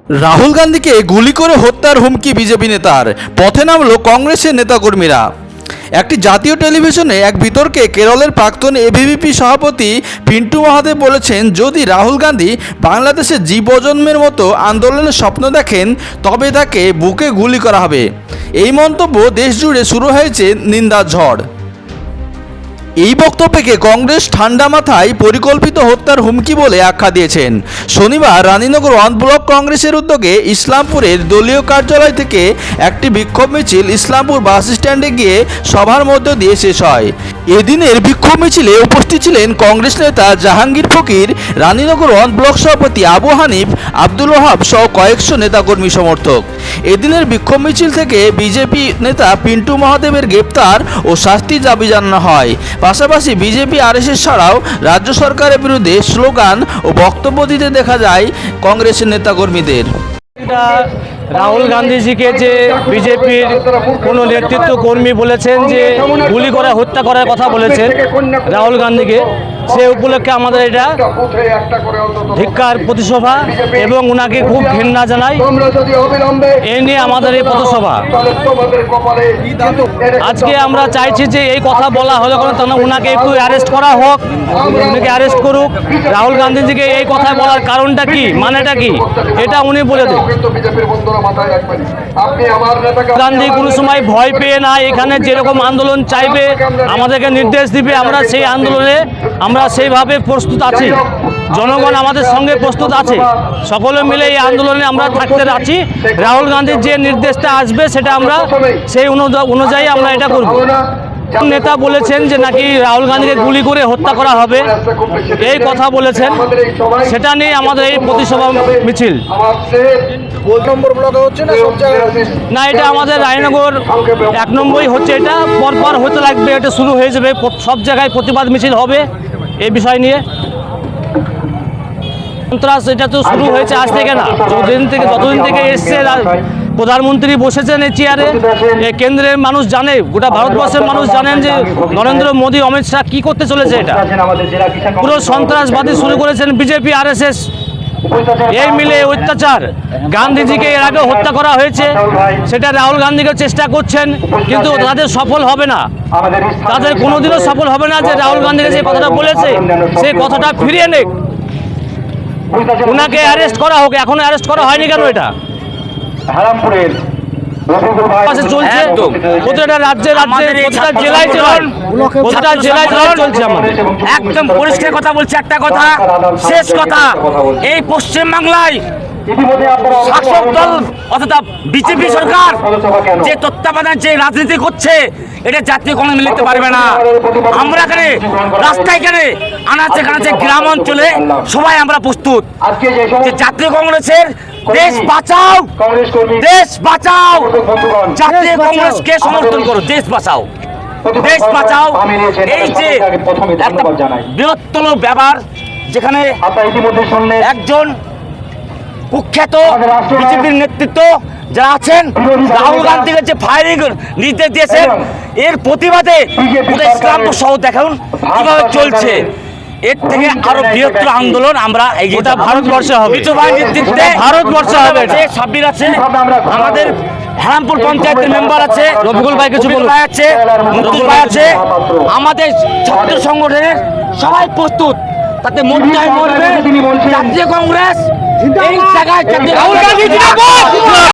রাহুল গান্ধীকে গুলি করে হত্যার হুমকি বিজেপি নেতার, পথে নামল কংগ্রেসের নেতাকর্মীরা। একটি জাতীয় টেলিভিশনে এক বিতর্কে কেরলের প্রাক্তন এবিভিপি সভাপতি পিন্টু মহাদেব বলেছেন, যদি রাহুল গান্ধী বাংলাদেশের যুবপ্রজন্মের মতো আন্দোলনের স্বপ্ন দেখেন তবে তাকে বুকে গুলি করা হবে। এই মন্তব্য দেশ জুড়ে শুরু হয়েছে নিন্দার ঝড়। এই বক্তব্যকে কংগ্রেস ঠান্ডা মাথায় পরিকল্পিত হত্যার হুমকি বলে আখ্যা দিয়েছেন। শনিবার রানীনগর 1 ব্লক কংগ্রেসের উদ্যোগে ইসলামপুরের দলীয় কার্যালয় থেকে একটি বিক্ষোভ মিছিল ইসলামপুর বাস স্ট্যান্ডে গিয়ে সভার মধ্য দিয়ে শেষ হয়। এদিনের বিক্ষোভ মিছিলে উপস্থিত ছিলেন কংগ্রেস নেতা জাহাঙ্গীর ফকির, রানীনগর 1 ব্লক সভাপতি আবু হানিফ, আব্দুল ওহাব সহ কয়েকশো নেতাকর্মী সমর্থক। এদিনের বিক্ষোভ মিছিল থেকে বিজেপি নেতা পিন্টু মহাদেবের গ্রেপ্তার ও শাস্তির দাবি জানানো হয়। পাশাপাশি বিজেপি আরএসএস ছাড়াও রাজ্য সরকারের বিরুদ্ধে স্লোগান ও বক্তব্য দিতে দেখা যায় কংগ্রেসের নেতাকর্মীদের। রাহুল গান্ধীজিকে যে বিজেপির কোনো নেতৃত্ব কর্মী বলেছেন যে গুলি করে হত্যা করার কথা বলেছেন রাহুল গান্ধীকে, সে উপলক্ষে আমাদের এটা ধিক্কার পথসভা এবং ওনাকে খুব ঘৃণা জানাই। এই নিয়ে আমাদের এই পথসভা আজকে আমরা চাইছি যে এই কথা বলা হলে কোনো ওনাকে একটু অ্যারেস্ট করা হোক, উনাকে অ্যারেস্ট করুক। রাহুল গান্ধীজিকে এই কথা বলার কারণটা কি, মানেটা কি, এটা উনি বলে দেন। গান্ধী কোনো সময় ভয় পেয়ে না, এখানে যেরকম আন্দোলন চাইবে আমাদেরকে নির্দেশ দিবে, আমরা সেই আন্দোলনে আমরা সেইভাবে প্রস্তুত আছি। জনগণ আমাদের সঙ্গে প্রস্তুত আছে, সকলে মিলে এই আন্দোলনে আমরা থাকতে আছি। রাহুল গান্ধীর যে নির্দেশটা আসবে সেটা আমরা সেই অনুযায়ী আমরা এটা করব। নেতা বলেছেন যে নাকি রাহুল গান্ধীকে গুলি করে হত্যা করা হবে, এই কথা বলেছেন, সেটা নিয়ে আমাদের এই প্রতিসভা মিছিল। না, এটা আমাদের রায়নগর 1 নম্বরই হচ্ছে, এটা পরপর হতে লাগবে, এটা শুরু হয়ে যাবে, সব জায়গায় প্রতিবাদ মিছিল হবে এই বিষয় নিয়ে। সন্ত্রাস এটা তো শুরু হয়েছে আজ থেকে না, যতদিন থেকে এসছে প্রধানমন্ত্রী বসেছেন এই চেয়ারে, কেন্দ্রের মানুষ জানে, গোটা ভারতবর্ষের মানুষ জানেন যে নরেন্দ্র মোদী, অমিত শাহ কী করতে চলেছে। এটা পুরো সন্ত্রাসবাদী শুরু করেছেন বিজেপি আরএসএস, এই মিলে অত্যাচার। গান্ধীজিকে এর আগে হত্যা করা হয়েছে, সেটা রাহুল গান্ধীকে চেষ্টা করছেন, কিন্তু তাদের সফল হবে না, তাদের কোনোদিনও সফল হবে না যে রাহুল গান্ধীকে যে কথাটা বলেছে সেই কথাটা ফিরিয়ে নেক, ওনাকে অ্যারেস্ট করা হোক। এখনো অ্যারেস্ট করা হয়নি কেন? এটা চলছে প্রতিটা রাজ্যে রাজ্যে, প্রতিটা জেলায় চলছে। আমাদের একদম পরিষ্কার কথা বলছে, একটা কথা, শেষ কথা, এই পশ্চিমবাংলায় শাসক দল অর্থাৎ বিজেপি সরকার যে তত্ত্বাবধান যে রাজনীতি করছে, এটা জাতীয় কংগ্রেস মেনে নিতে পারবে না। আমরা এখানে রাস্তায়, এখানে আনাচে কানাচে, গ্রাম অঞ্চলে সবাই আমরা প্রস্তুত যে জাতীয় কংগ্রেসের দেশ বাঁচাও, দেশ বাঁচাও, জাতীয় কংগ্রেসকে সমর্থন করো, দেশ বাঁচাও, দেশ বাঁচাও। এই যে একটা বৃহত্তর ব্যাপার, যেখানে একজন কুখ্যাত বিজেপির নেতৃত্ব যারা আছেন, রাহুল গান্ধীকে যে ফায়ারিং নির্দেশ দিয়েছেন, এর প্রতিবাদে ইসলামপুর সহ দেখুন কিভাবে চলছে। এর থেকে আরো বৃহত্তর আন্দোলন আমরা এই গোটা ভারতবর্ষে হবে, ভারতবর্ষে হবে। সাব্বির আছে, আমাদের হেরামপুর পঞ্চায়েতের মেম্বার আছে, রফিকুল ভাই কিছু ভাই আছে, মুকুল ভাই আছে, আমাদের ছাত্র সংগঠনের সবাই প্রস্তুত, তাতে মরবে জাতীয় কংগ্রেস এই জায়গায়। রাহুল গান্ধী